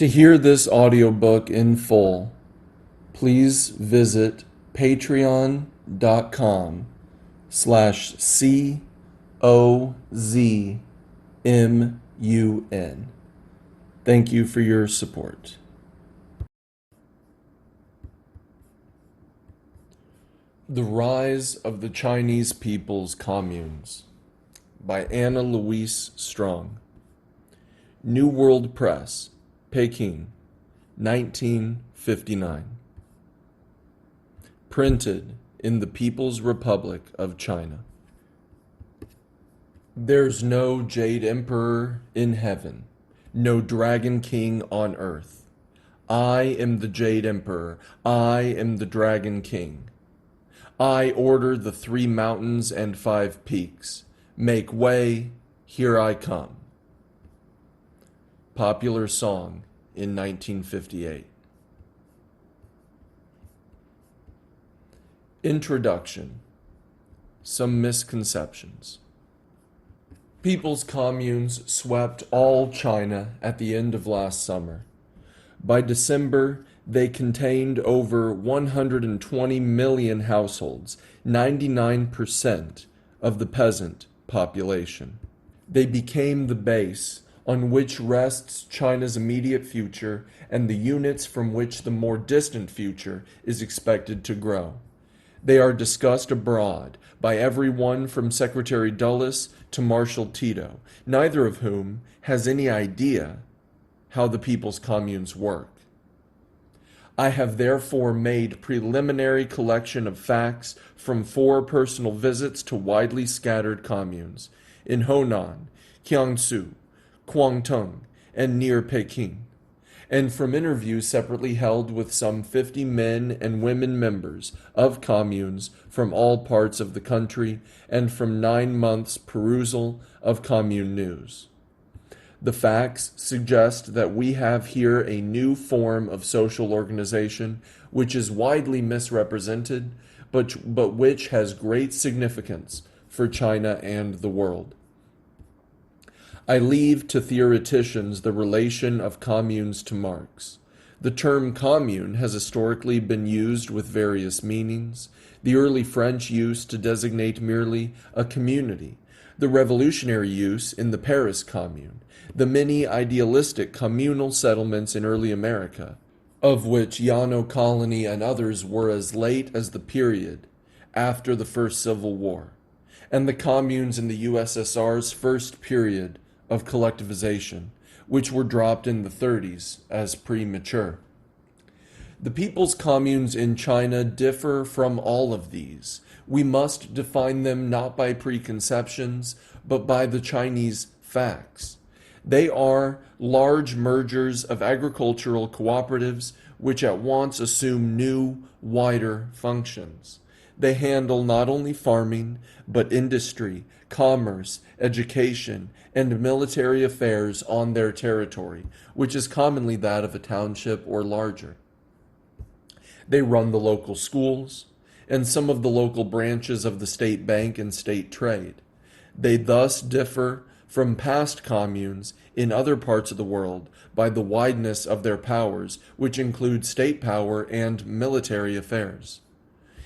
To hear this audiobook in full, please visit patreon.com/COZMUN. Thank you for your support. The Rise of the Chinese People's Communes by Anna Louise Strong. New World Press, Peking, 1959. Printed in the People's Republic of China. There's no Jade Emperor in heaven, no Dragon King on earth. I am the Jade Emperor, I am the Dragon King. I order the 3 mountains and 5 peaks. Make way, here I come. Popular song in 1958. Introduction. Some misconceptions. People's communes swept all China at the end of last summer. By December, they contained over 120 million households, 99% of the peasant population. They became the base on which rests China's immediate future and the units from which the more distant future is expected to grow. They are discussed abroad by everyone from Secretary Dulles to Marshal Tito, neither of whom has any idea how the people's communes work. I have therefore made preliminary collection of facts from 4 personal visits to widely scattered communes in Honan, Jiangsu, Guangdong, and near Peking, and from interviews separately held with some 50 men and women members of communes from all parts of the country and from 9 months' perusal of commune news. The facts suggest that we have here a new form of social organization which is widely misrepresented, but which has great significance for China and the world. I leave to theoreticians the relation of communes to Marx. The term commune has historically been used with various meanings. The early French use to designate merely a community, the revolutionary use in the Paris Commune, the many idealistic communal settlements in early America, of which Yano Colony and others were as late as the period after the First Civil War, and the communes in the USSR's first period of collectivization, which were dropped in the 30s as premature. The people's communes in China differ from all of these. We must define them not by preconceptions, but by the Chinese facts. They are large mergers of agricultural cooperatives which at once assume new, wider functions. They handle not only farming, but industry, commerce, education, and military affairs on their territory, which is commonly that of a township or larger. They run the local schools and some of the local branches of the state bank and state trade. They thus differ from past communes in other parts of the world by the wideness of their powers, which include state power and military affairs.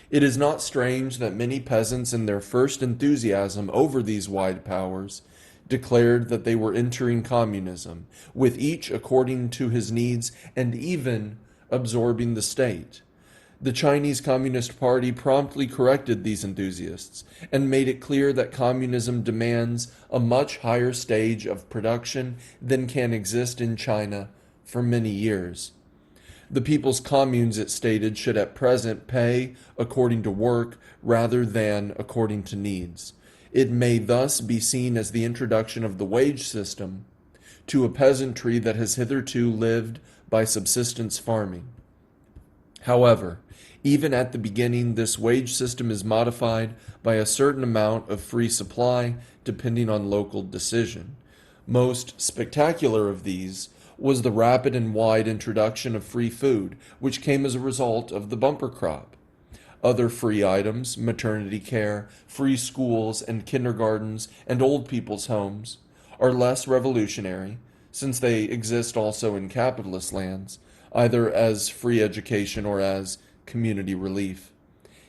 It is not strange that many peasants in their first enthusiasm over these wide powers declared that they were entering communism, with each according to his needs and even absorbing the state. The Chinese Communist Party promptly corrected these enthusiasts and made it clear that communism demands a much higher stage of production than can exist in China for many years. The people's communes, it stated, should at present pay according to work rather than according to needs. It may thus be seen as the introduction of the wage system to a peasantry that has hitherto lived by subsistence farming. However, even at the beginning, this wage system is modified by a certain amount of free supply depending on local decision. Most spectacular of these was the rapid and wide introduction of free food, which came as a result of the bumper crop. Other free items, maternity care, free schools and kindergartens, and old people's homes, are less revolutionary, since they exist also in capitalist lands, either as free education or as community relief.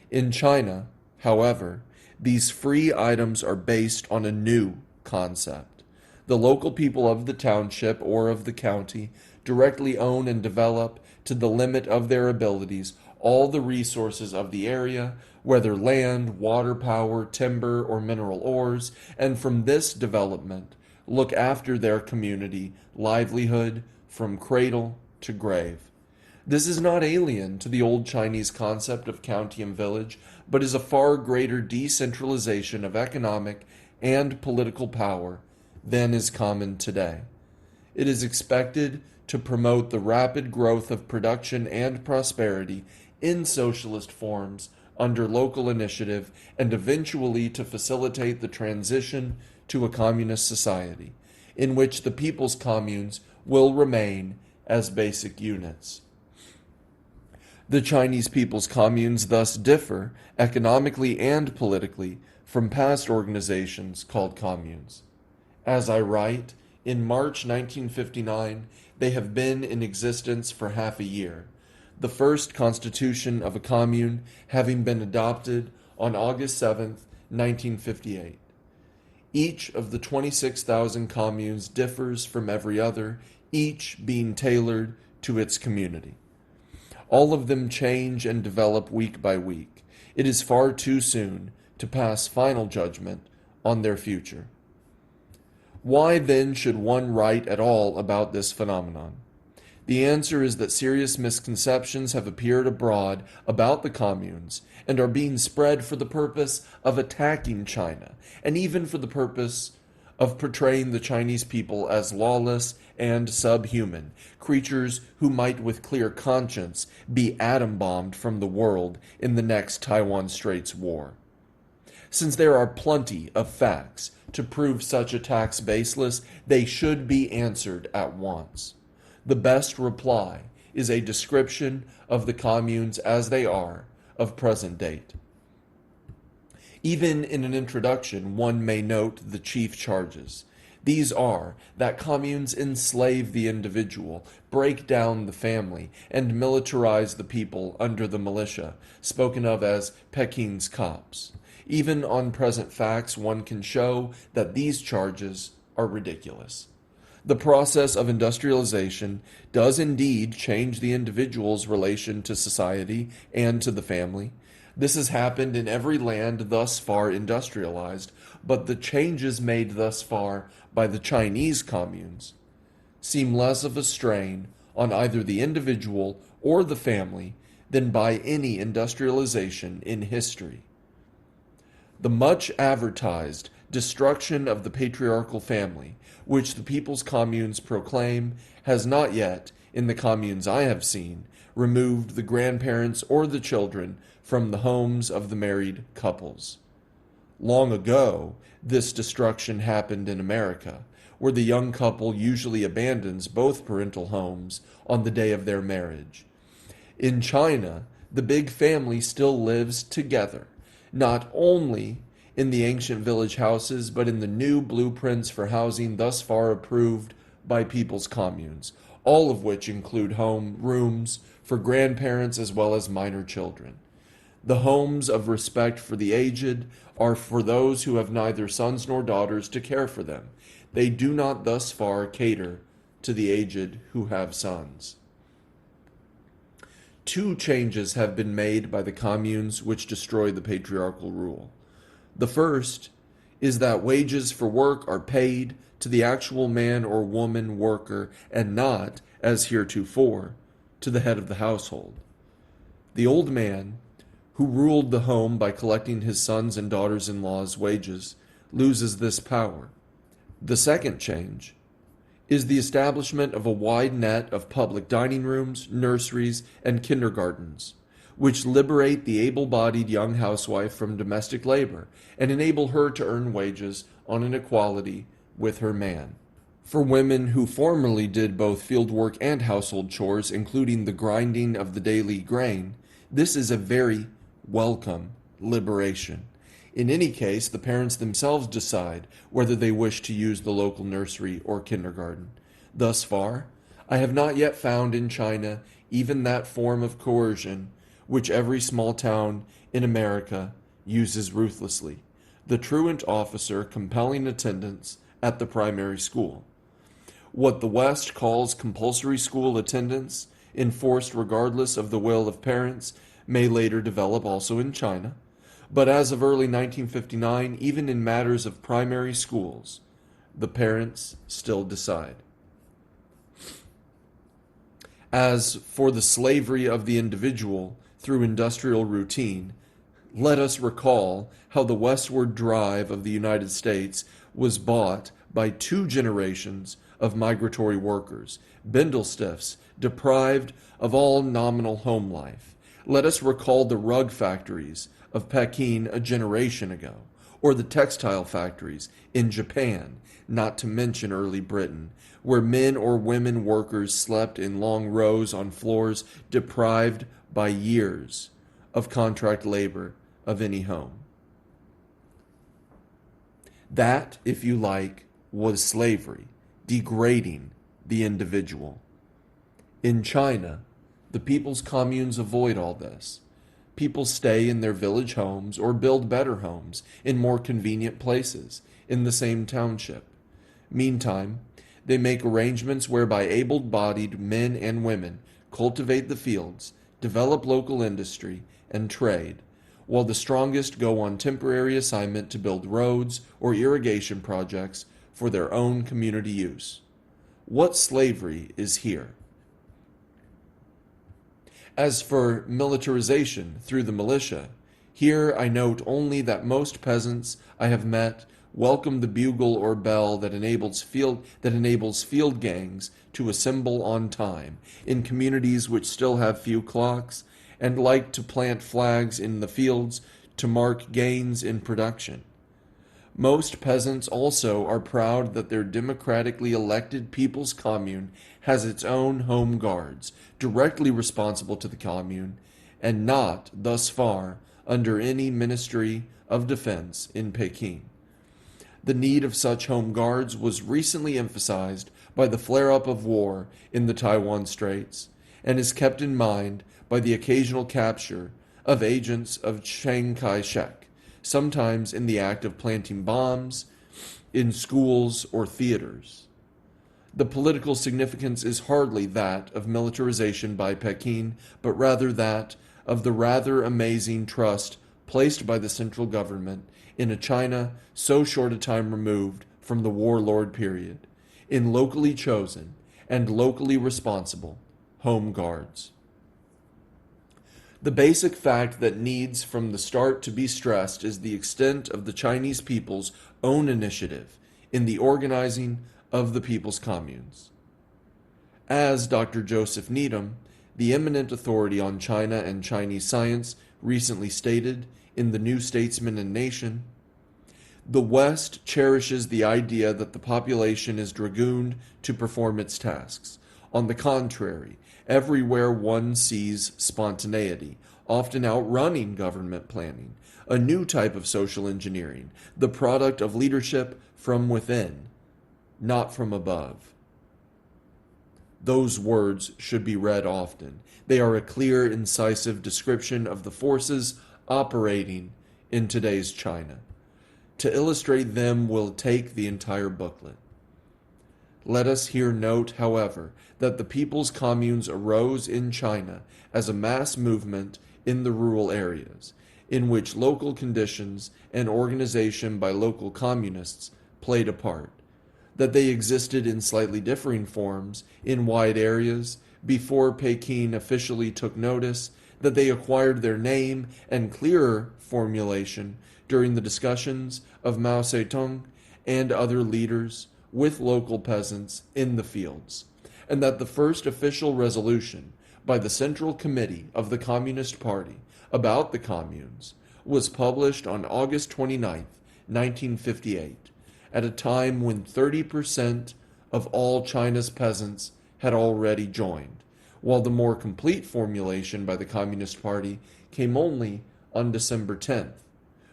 In China, however, these free items are based on a new concept. The local people of the township or of the county directly own and develop, to the limit of their abilities, all the resources of the area, whether land, water power, timber, or mineral ores, and from this development look after their community livelihood from cradle to grave. This is not alien to the old Chinese concept of county and village, but is a far greater decentralization of economic and political power than is common today. It is expected to promote the rapid growth of production and prosperity in socialist forms under local initiative, and eventually to facilitate the transition to a communist society, in which the people's communes will remain as basic units. The Chinese People's Communes thus differ, economically and politically, from past organizations called communes. As I write, in March 1959, they have been in existence for half a year, the first constitution of a commune having been adopted on August 7th, 1958. Each of the 26,000 communes differs from every other, each being tailored to its community. All of them change and develop week by week. It is far too soon to pass final judgment on their future. Why then should one write at all about this phenomenon? The answer is that serious misconceptions have appeared abroad about the communes and are being spread for the purpose of attacking China, and even for the purpose of portraying the Chinese people as lawless and subhuman, creatures who might with clear conscience be atom-bombed from the world in the next Taiwan Straits war. Since there are plenty of facts to prove such attacks baseless, they should be answered at once. The best reply is a description of the communes as they are of present date. Even in an introduction, one may note the chief charges. These are that communes enslave the individual, break down the family, and militarize the people under the militia, spoken of as Peking's cops. Even on present facts, one can show that these charges are ridiculous. The process of industrialization does indeed change the individual's relation to society and to the family. This has happened in every land thus far industrialized, but the changes made thus far by the Chinese communes seem less of a strain on either the individual or the family than by any industrialization in history. The much advertised destruction of the patriarchal family, which the people's communes proclaim, has not yet, in the communes I have seen, removed the grandparents or the children from the homes of the married couples. Long ago, this destruction happened in America, where the young couple usually abandons both parental homes on the day of their marriage. In China, the big family still lives together, not only in the ancient village houses, but in the new blueprints for housing thus far approved by people's communes, all of which include home rooms for grandparents as well as minor children. The homes of respect for the aged are for those who have neither sons nor daughters to care for them. They do not thus far cater to the aged who have sons. Two changes have been made by the communes which destroy the patriarchal rule. The first is that wages for work are paid to the actual man or woman worker and not, as heretofore, to the head of the household. The old man, who ruled the home by collecting his sons' and daughters-in-law's wages, loses this power. The second change is the establishment of a wide net of public dining rooms, nurseries, and kindergartens, which liberate the able-bodied young housewife from domestic labor and enable her to earn wages on an equality with her man. For women who formerly did both field work and household chores, including the grinding of the daily grain, this is a very welcome liberation. In any case, the parents themselves decide whether they wish to use the local nursery or kindergarten. Thus far, I have not yet found in China even that form of coercion which every small town in America uses ruthlessly, the truant officer compelling attendance at the primary school. What the West calls compulsory school attendance, enforced regardless of the will of parents, may later develop also in China. But as of early 1959, even in matters of primary schools, the parents still decide. As for the slavery of the individual through industrial routine, let us recall how the westward drive of the United States was bought by 2 generations of migratory workers, Bindlestiffs, deprived of all nominal home life. Let us recall the rug factories of Peking a generation ago, or the textile factories in Japan, not to mention early Britain, where men or women workers slept in long rows on floors deprived by years of contract labor of any home. That, if you like, was slavery, degrading the individual. In China, the people's communes avoid all this. People stay in their village homes or build better homes in more convenient places in the same township. Meantime, they make arrangements whereby able-bodied men and women cultivate the fields, develop local industry and trade, while the strongest go on temporary assignment to build roads or irrigation projects for their own community use. What slavery is here? As for militarization through the militia, here I note only that most peasants I have met welcome the bugle or bell that enables field gangs to assemble on time in communities which still have few clocks, and like to plant flags in the fields to mark gains in production. Most peasants also are proud that their democratically elected people's commune has its own home guards, directly responsible to the commune, and not, thus far, under any Ministry of Defense in Peking. The need of such home guards was recently emphasized by the flare-up of war in the Taiwan Straits, and is kept in mind by the occasional capture of agents of Chiang Kai-shek, sometimes in the act of planting bombs in schools or theaters. The political significance is hardly that of militarization by Peking, but rather that of the rather amazing trust placed by the central government in a China so short a time removed from the warlord period, in locally chosen and locally responsible home guards. The basic fact that needs from the start to be stressed is the extent of the Chinese people's own initiative in the organizing of the people's communes. As Dr. Joseph Needham, the eminent authority on China and Chinese science, recently stated in the New Statesman and Nation, the West cherishes the idea that the population is dragooned to perform its tasks. On the contrary, everywhere one sees spontaneity, often outrunning government planning, a new type of social engineering, the product of leadership from within, not from above. Those words should be read often. They are a clear, incisive description of the forces operating in today's China. To illustrate them will take the entire booklet. Let us here note, however, that the people's communes arose in China as a mass movement in the rural areas, in which local conditions and organization by local communists played a part, that they existed in slightly differing forms in wide areas before Peking officially took notice, that they acquired their name and clearer formulation during the discussions of Mao Zedong and other leaders with local peasants in the fields, and that the first official resolution by the Central Committee of the Communist Party about the communes was published on August 29, 1958, at a time when 30% of all China's peasants had already joined, while the more complete formulation by the Communist Party came only on December 10th,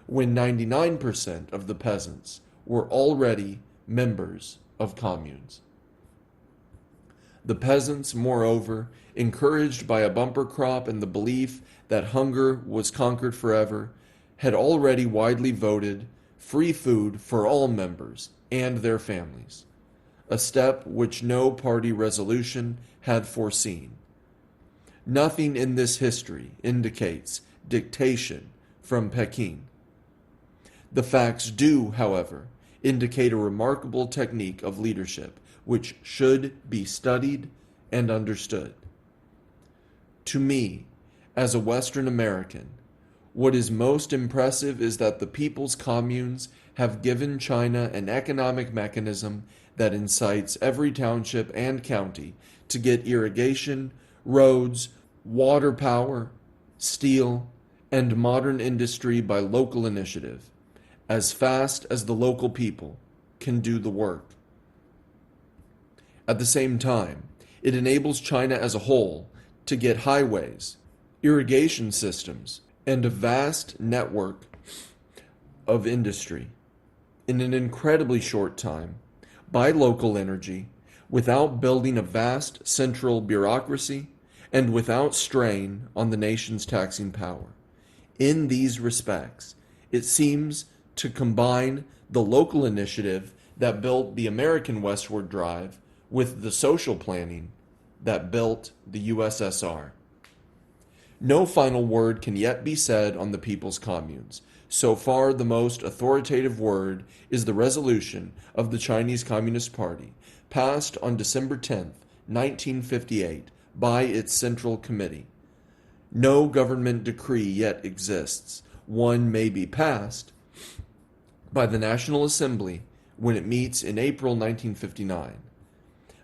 when 99% of the peasants were already members of communes. The peasants, moreover, encouraged by a bumper crop and the belief that hunger was conquered forever, had already widely voted free food for all members and their families, a step which no party resolution had foreseen. Nothing in this history indicates dictation from Peking. The facts do, however, indicate a remarkable technique of leadership which should be studied and understood. To me, as a Western American, what is most impressive is that the people's communes have given China an economic mechanism that incites every township and county to get irrigation, roads, water power, steel, and modern industry by local initiative, as fast as the local people can do the work. At the same time, it enables China as a whole to get highways, irrigation systems, and a vast network of industry in an incredibly short time by local energy, without building a vast central bureaucracy and without strain on the nation's taxing power. In these respects, it seems to combine the local initiative that built the American westward drive with the social planning that built the USSR. No final word can yet be said on the people's communes. So far, the most authoritative word is the resolution of the Chinese Communist Party, passed on December 10th, 1958, by its Central Committee. No government decree yet exists. One may be passed by the National Assembly when it meets in April 1959.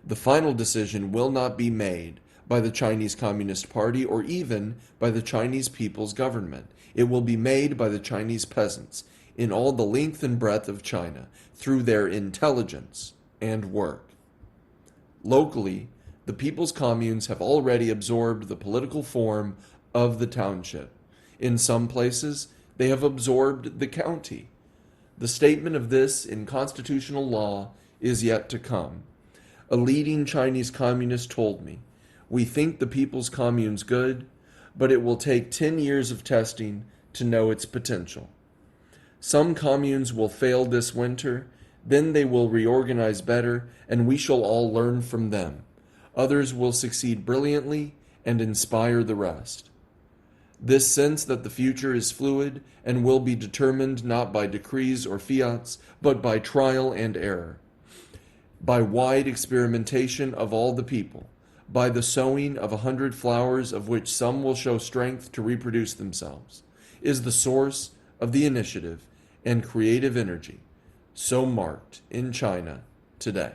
The final decision will not be made by the Chinese Communist Party or even by the Chinese People's Government. It will be made by the Chinese peasants in all the length and breadth of China through their intelligence and work. Locally, the people's communes have already absorbed the political form of the township. In some places, they have absorbed the county. The statement of this in constitutional law is yet to come. A leading Chinese communist told me, "We think the people's commune's good, but it will take 10 years of testing to know its potential. Some communes will fail this winter, then they will reorganize better, and we shall all learn from them. Others will succeed brilliantly and inspire the rest." This sense that the future is fluid and will be determined not by decrees or fiats, but by trial and error, by wide experimentation of all the people, by the sowing of 100 flowers of which some will show strength to reproduce themselves, is the source of the initiative and creative energy so marked in China today.